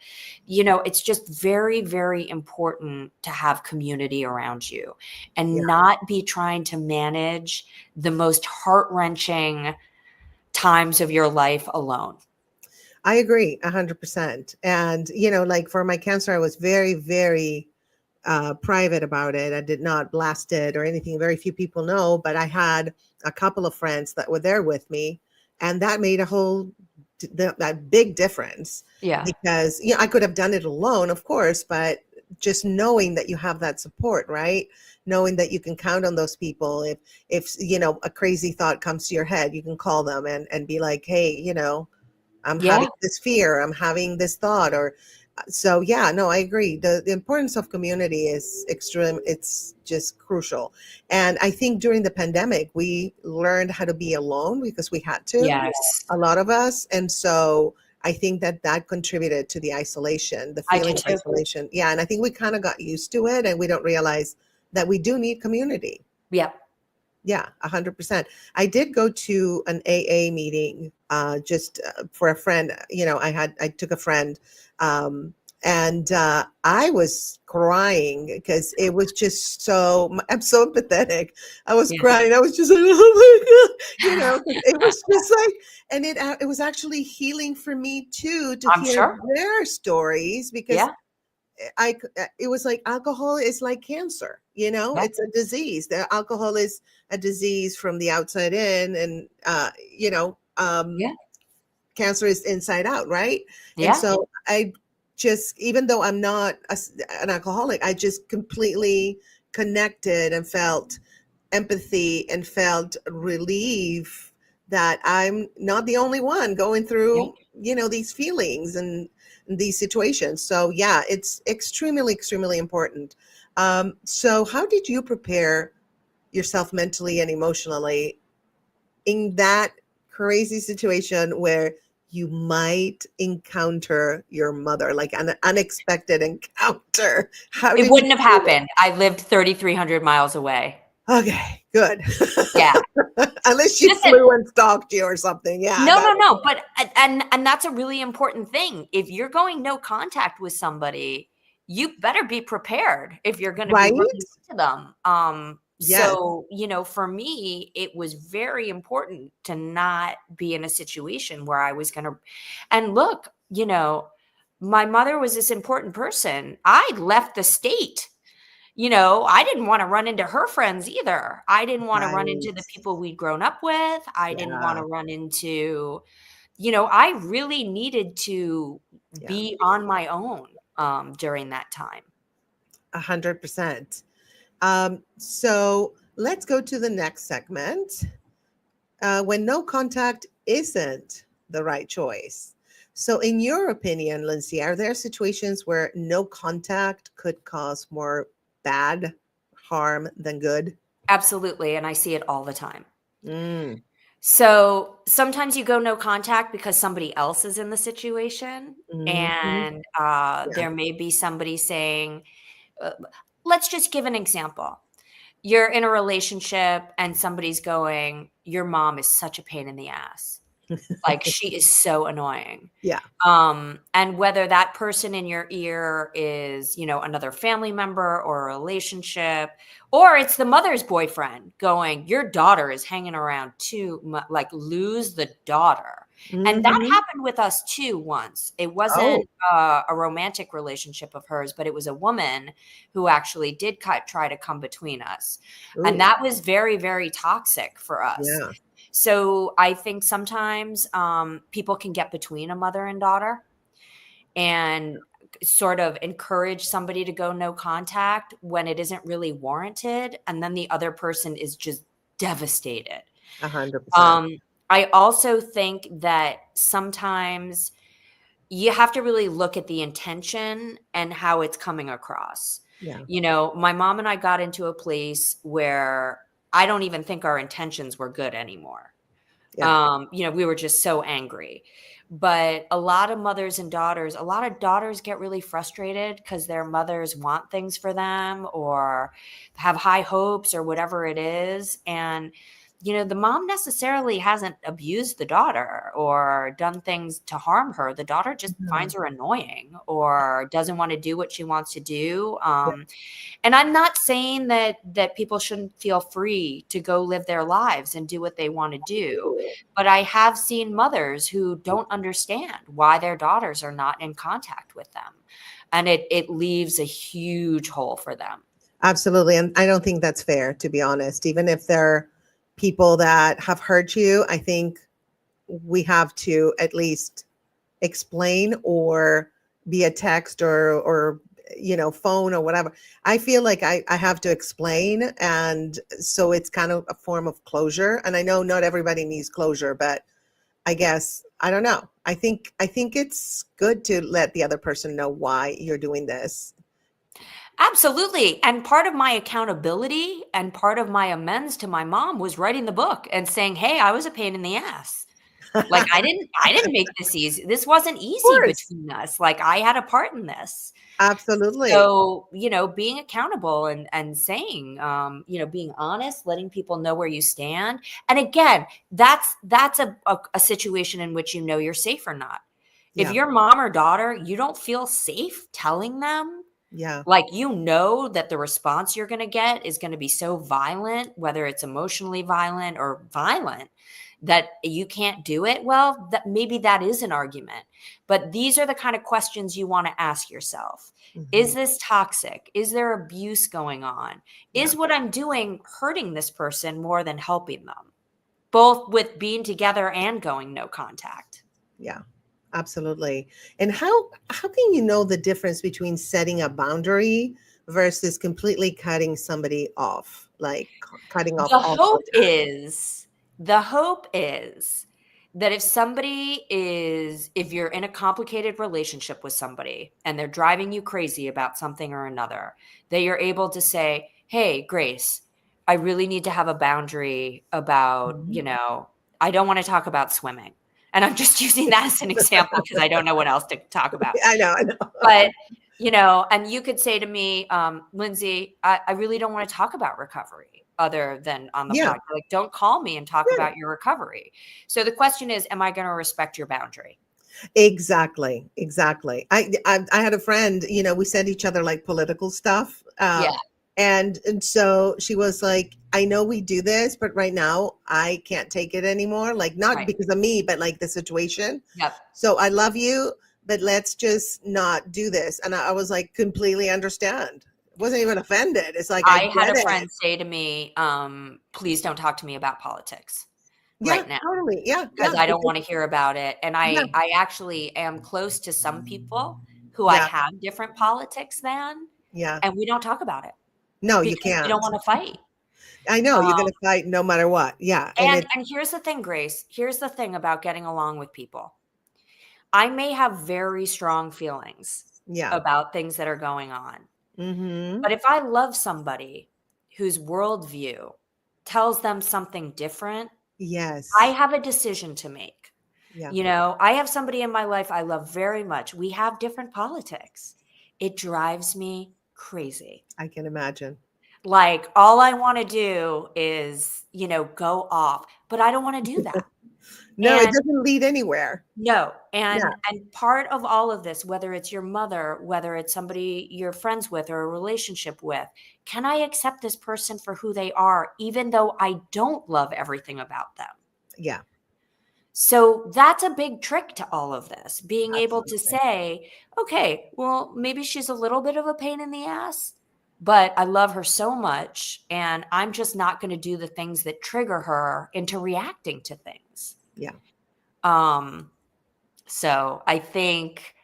it's just very, very important to have community around you Yeah. and not be trying to manage the most heart wrenching times of your life alone. I agree 100%. And, like for my cancer, I was very, very private about it. I did not blast it or anything. Very few people know, but I had a couple of friends that were there with me. And that made that big difference Yeah. because, I could have done it alone, of course, but just knowing that you have that support, right? Knowing that you can count on those people. If, a crazy thought comes to your head, you can call them and be like, hey, I'm Yeah. having this fear, I'm having this thought, or so yeah, no, I agree. The importance of community is extreme. It's just crucial. And I think during the pandemic, we learned how to be alone because we had to, Yes. a lot of us. And so I think that contributed to the isolation, the I do feeling of too. isolation. Yeah. And I think we kind of got used to it and we don't realize that we do need community. Yeah. Yeah, 100%. I did go to an AA meeting just for a friend. I took a friend, um, and I was crying because it was just I'm so empathetic. I was Yeah. crying. I was just like, oh my God, 'cause it was just like, and it was actually healing for me too, to I'm hear sure. their stories because Yeah. it was like alcohol is like cancer, Yeah. it's a disease. The alcohol is a disease from the outside in, and Yeah. cancer is inside out, right? And Yeah. so I just, even though I'm not an alcoholic, I just completely connected and felt empathy and felt relief that I'm not the only one going Yeah. through, these feelings and these situations. So yeah, it's extremely, extremely important. So how did you prepare yourself mentally and emotionally in that crazy situation where you might encounter your mother, like an unexpected encounter? How It did you wouldn't have do it? happened. I lived 3,300 miles away. Okay, good. Yeah. Unless she Listen, flew and stalked you or something. Yeah, no, that no, would no. But and that's a really important thing. If you're going no contact with somebody, you better be prepared if you're going to be right? running into them. Yes. So, for me, it was very important to not be in a situation where I was going to, and look, my mother was this important person. I left the state. I didn't want to run into her friends either. I didn't want to run into the Right. people we'd grown up with. I didn't want Yeah. to run into, I really needed to Yeah. be on my own during that time. 100%. So let's go to the next segment. When no contact isn't the right choice. So, in your opinion, Lindsay, are there situations where no contact could cause more bad harm than good? Absolutely. And I see it all the time. Mm, So sometimes you go no contact because somebody else is in the situation. mhm. And Yeah. there may be somebody saying, uh, let's just give an example. You're in a relationship and somebody's going, your mom is such a pain in the ass. Like, she is so annoying. Yeah. And whether that person in your ear is, another family member or a relationship, or it's the mother's boyfriend going, your daughter is hanging around too much, like, lose the daughter. And that Hmm. happened with us too once. It Oh, wasn't a romantic relationship of hers, but it was a woman who actually did try to come between us. And ooh, that was very, very toxic for us. yeah. So I think sometimes people can get between a mother and daughter and sort of encourage somebody to go no contact when it isn't really warranted. And then the other person is just devastated. 100%. Um, I also think that sometimes you have to really look at the intention and how it's coming across. Yeah. My mom and I got into a place where I don't even think our intentions were good anymore. Yeah. We were just so angry. But a lot of mothers and daughters, a lot of daughters get really frustrated because their mothers want things for them or have high hopes or whatever it is. And, the mom necessarily hasn't abused the daughter or done things to harm her. The daughter just finds Mhm. her annoying or doesn't want to do what she wants to do. Yeah. And I'm not saying that people shouldn't feel free to go live their lives and do what they want to do. But I have seen mothers who don't understand why their daughters are not in contact with them. And it leaves a huge hole for them. Absolutely. And I don't think that's fair, to be honest. Even if they're people that have hurt you, I think we have to at least explain or be a text or phone or whatever. I feel like I have to explain, and so it's kind of a form of closure. And I know not everybody needs closure, but I guess I don't know. I think it's good to let the other person know why you're doing this. Absolutely. And part of my accountability and part of my amends to my mom was writing the book and saying, hey, I was a pain in the ass. Like, Of I didn't make this easy. This wasn't easy course. between us. Like, I had a part in this. Absolutely. So, being accountable and saying, being honest, letting people know where you stand. And again, that's a situation in which you're safe or not. If Yeah. your mom or daughter, you don't feel safe telling them, Yeah. like, that the response you're going to get is going to be so violent, whether it's emotionally violent or violent, that you can't do it. Well, maybe that is an argument. But these are the kind of questions you want to ask yourself. Is Mhm. this toxic? Is there abuse going on? Yeah. Is what I'm doing hurting this person more than helping them? Both with being together and going no contact. Yeah. Absolutely. And how can you know the difference between setting a boundary versus completely cutting somebody off, like cutting off The all hope contact? is, the hope is that if you're in a complicated relationship with somebody and they're driving you crazy about something or another, that you're able to say, "Hey, Grace, I really need to have a boundary about, Mhm. I don't want to talk about swimming." And I'm just using that as an example because I don't know what else to talk about. I know. But, and you could say to me, Lindsey, I really don't want to talk about recovery other than on the Yeah, podcast. Like, don't call me and talk yeah. about your recovery. So the question is, am I going to respect your boundary? Exactly, exactly. I had a friend, we sent each other like political stuff. Yeah, And so she was like, I know we do this, but right now I can't take it anymore. Like not right. because of me, but like the situation. Yep. So I love you, but let's just not do this. And I was like, completely understand. Wasn't even offended. It's like I I had get a it. friend say to me, please don't talk to me about politics Yeah, right now, totally. Yeah, because yeah. I don't want to hear about it. And Yeah, I actually am close to some people who I yeah, have different politics than, yeah. and we don't talk about it No, you because we don't can't. want to fight. I know you're Um, gonna fight no matter what. Yeah. And and it and here's the thing, Grace. Here's the thing about getting along with people. I may have very strong feelings yeah. about things that are going on. Mm-hmm. But if I love somebody whose worldview tells them something different, I Yes. have a decision to make. Yeah, I have somebody in my life I love very much. We have different politics. It drives me crazy. I can imagine. Like, all I want to do is, go off, but I don't want to do that. No, it And doesn't lead anywhere. no, Yeah, and part of all of this, whether it's your mother, whether it's somebody you're friends with or a relationship with, can I accept this person for who they are, even though I don't love everything about them? yeah, So that's a big trick to all of this, being able to absolutely. say, okay, well, maybe she's a little bit of a pain in the ass, but I love her so much, and I'm just not going to do the things that trigger her into reacting to things. Yeah. Um, So I think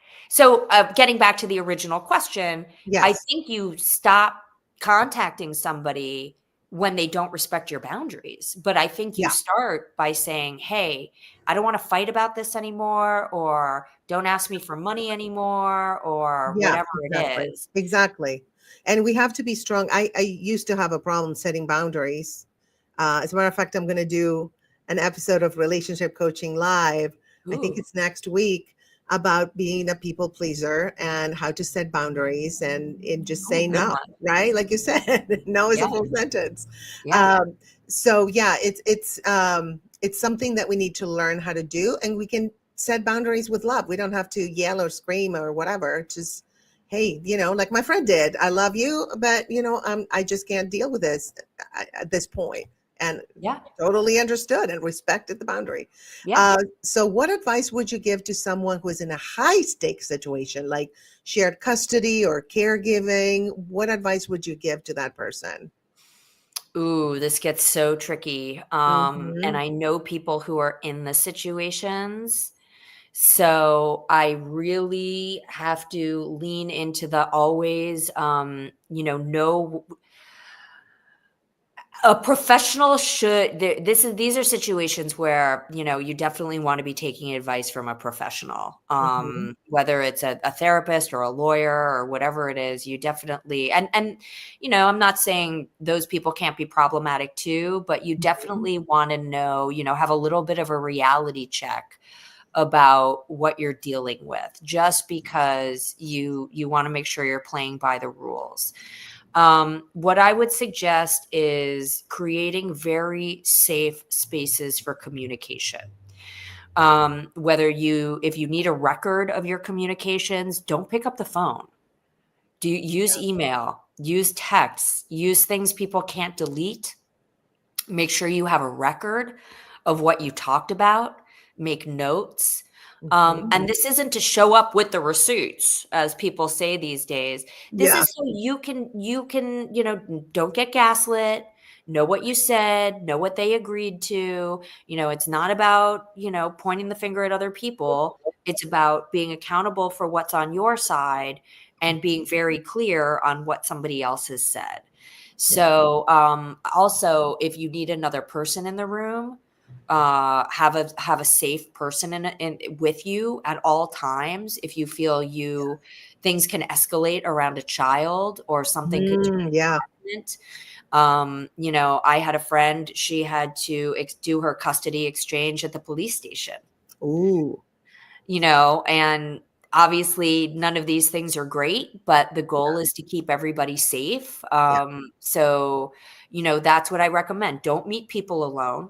getting back to the original question, I Yes. think you stop contacting somebody when they don't respect your boundaries. But I think you Yeah. start by saying, "Hey, I don't want to fight about this anymore," or "Don't ask me for money anymore," or Yeah, whatever it exactly. is. Exactly. And we have to be strong. I used to have a problem setting boundaries. As a matter of fact, I'm going to do an episode of Relationship Coaching Live. I think Ooh, it's next week about being a people pleaser and how to set boundaries and just ooh, say good no, one. right? Like you said, no is Yeah, a full sentence. yeah, So yeah, it's something that we need to learn how to do, and we can set boundaries with love. We don't have to yell or scream or whatever. Just hey, like my friend did. I love you, but I just can't deal with this at this point, and yeah, totally understood and respected the boundary. yeah. So, what advice would you give to someone who is in a high stake situation, like shared custody or caregiving? What advice would you give to that person? Ooh, this gets so tricky. And Hmm. I know people who are in the situations. So I really have to lean into the always, know a professional should. These are situations where you definitely want to be taking advice from a professional, Hmm. whether it's a therapist or a lawyer or whatever it is. You definitely and I'm not saying those people can't be problematic too, but you definitely want to know, have a little bit of a reality check about what you're dealing with, just because you want to make sure you're playing by the rules. What I would suggest is creating very safe spaces for communication. If you need a record of your communications, don't pick up the phone. Do use Yeah. email, use texts, use things people can't delete. Make sure you have a record of what you talked about. Make notes. Hmm. And this isn't to show up with the receipts, as people say these days. This Yeah. is so you can, don't get gaslit. Know what you said. Know what they agreed to. It's not about pointing the finger at other people. It's about being accountable for what's on your side and being very clear on what somebody else has said. Yeah. So, also, if you need another person in the room, have a safe person in with you at all times. If you feel things can escalate around a child or something could Yeah. change. I had a friend, she had to do her custody exchange at the police station, Ooh. and obviously none of these things are great, but the goal is to keep everybody safe. Yeah. So, that's what I recommend. Don't meet people alone.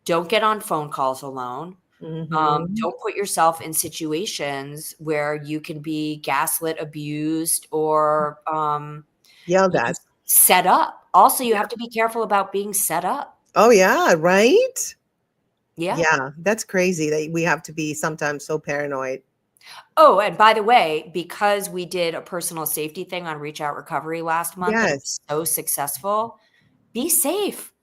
Don't get on phone calls alone. Mm-hmm. Don't put yourself in situations where you can be gaslit, abused, or Yelled you know, at. set up. Also, you Yeah. have to be careful about being set up. Oh, yeah. Right. Yeah. Yeah. That's crazy that we have to be sometimes so paranoid. Oh, and by the way, because we did a personal safety thing on Reach Out Recovery last month and it Yes. was so successful, be safe.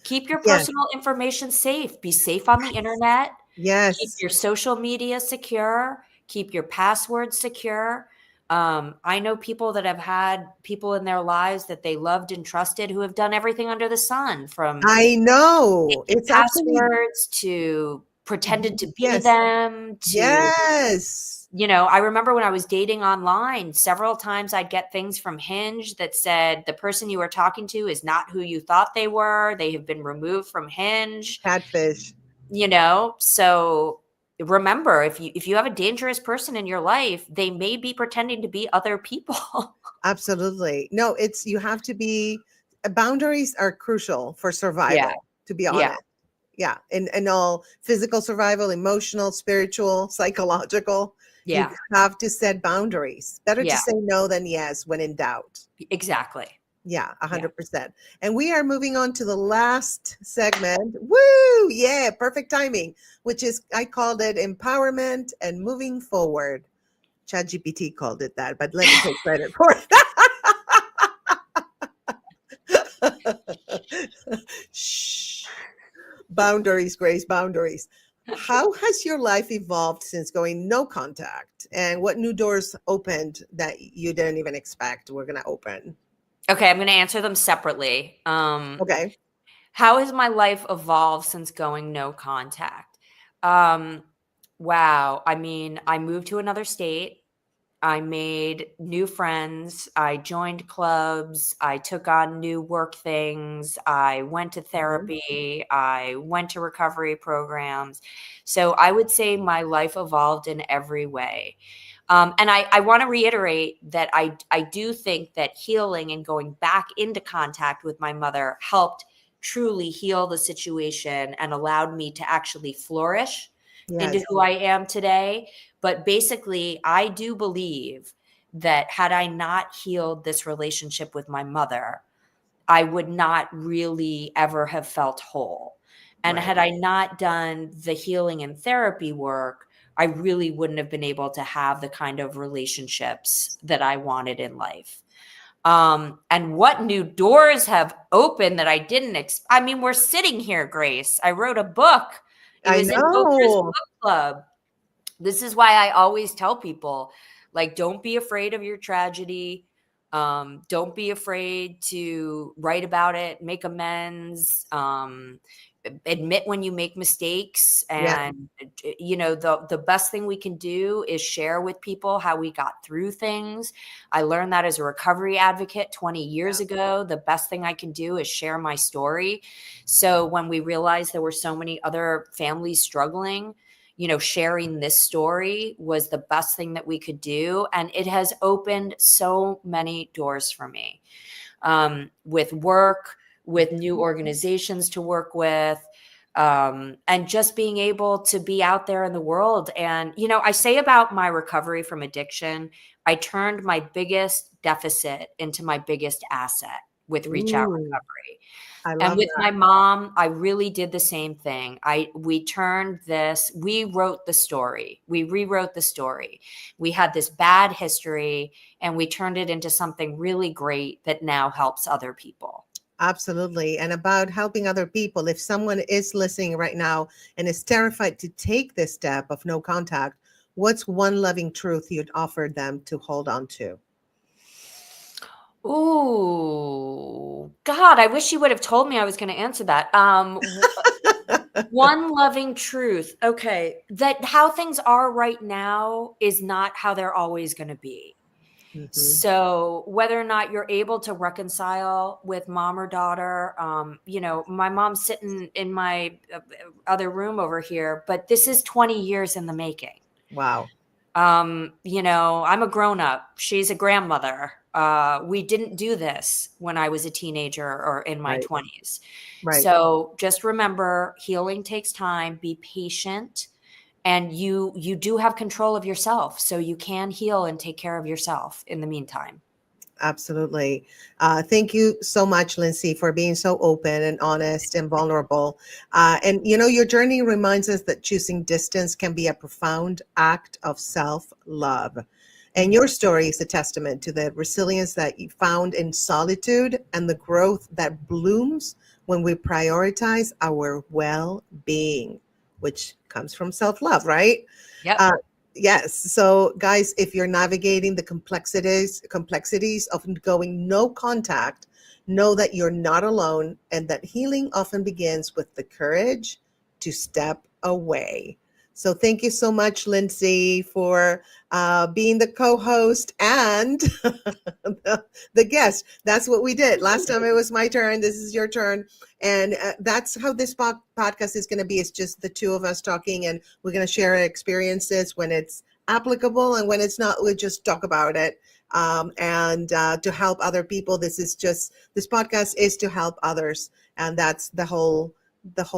Keep your Yes. personal information safe. Be safe on the internet. Keep Yes. your social media secure. Keep your passwords secure. I know people that have had people in their lives that they loved and trusted who have done everything under the sun, from I know. changing It's actually, passwords to pretended to be yes. them to, Yes. I remember when I was dating online, several times I'd get things from Hinge that said the person you were talking to is not who you thought they were. They have been removed from Hinge, Catfish. so remember, if you have a dangerous person in your life, they may be pretending to be other people. Absolutely. No, you have to be, boundaries are crucial for Yeah. survival, to be Yeah. honest. Yeah. And all physical survival, emotional, spiritual, psychological. You Yeah. have to set boundaries. Better to Yeah. say no than yes when in doubt. Exactly. Yeah, Yeah. 100%. And we are moving on to the last segment. Woo! Yeah, perfect timing, which is, I called it empowerment and moving forward. ChatGPT called it that, but let me take credit for it. Shh. Boundaries, Grace, boundaries. How has your life evolved since going no contact? And what new doors opened that you didn't even expect were going to open? Okay, I'm going to answer them separately. Okay. How has my life evolved since going no contact? Um, wow. I mean, I moved to another state. I made new friends. I joined clubs. I took on new work things. I went to Mhm. therapy. I went to recovery programs. So I would say my life evolved in every way. And I want to reiterate that I do think that healing and going back into contact with my mother helped truly heal the situation and allowed me to actually flourish into Yes. who I am today. But basically, I do believe that had I not healed this relationship with my mother, I would not really ever have felt whole. And Right. had I not done the healing and therapy work, I really wouldn't have been able to have the kind of relationships that I wanted in life. And what new doors have opened that I didn't I mean, we're sitting here, Grace. I wrote a book. It I was in Oprah's know. book club. This is why I always tell people, like, don't be afraid of your tragedy. Don't be afraid to write about it, make amends, admit when you make mistakes. Yeah. And, the best thing we can do is share with people how we got through things. I learned that as a recovery advocate 20 years ago. The best thing I can do is share my story. So when we realized there were so many other families struggling, sharing this story was the best thing that we could do. And it has opened so many doors for me, with work, with new organizations to work with, and just being able to be out there in the world. And, I say about my recovery from addiction, I turned my biggest deficit into my biggest asset with Reach Out Ooh, Recovery. I And love with that. my mom, I really did the same thing. We wrote the story. We rewrote the story. We had this bad history and we turned it into something really great that now helps other people. Absolutely. And about helping other people. If someone is listening right now and is terrified to take this step of no contact, What's one loving truth you'd offer them to hold on to? Ooh, God, I wish you would have told me I was going to answer that. One loving truth. Okay. That how things are right now is not how they're always going to be. Mhm. So whether or not you're able to reconcile with mom or daughter, my mom's sitting in my other room over here, but this is 20 years in the making. Wow. I'm a grown up. She's a grandmother. We didn't do this when I was a teenager or in my Right. 20s. Right. So just remember, healing takes time. Be patient, and you do have control of yourself, so you can heal and take care of yourself in the meantime. Absolutely. Thank you so much, Lindsey, for being so open and honest and vulnerable. And, your journey reminds us that choosing distance can be a profound act of self-love. And your story is a testament to the resilience that you found in solitude and the growth that blooms when we prioritize our well-being, which comes from self-love, right? Yep. Uh, Yes. So, guys, if you're navigating the complexities of going no contact, know that you're not alone and that healing often begins with the courage to step away. So, thank you so much, Lindsey, for being the co-host and the guest. That's what we did. Last time it was my turn. This is your turn. And that's how this podcast is going to be. It's just the two of us talking, and we're going to share experiences when it's applicable, and when it's not, we'll just talk about it. And to help other people. This podcast is to help others, and that's the whole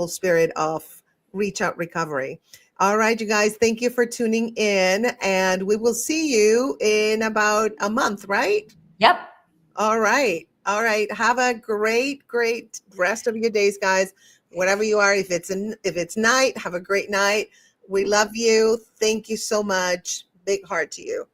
spirit of Reach Out Recovery. All right, you guys, thank you for tuning in, and we will see you in about a month, right? Yep. All right. All right. Have a great rest of your days, guys. Whatever you are, if it's night, have a great night. We love you. Thank you so much. Big heart to you.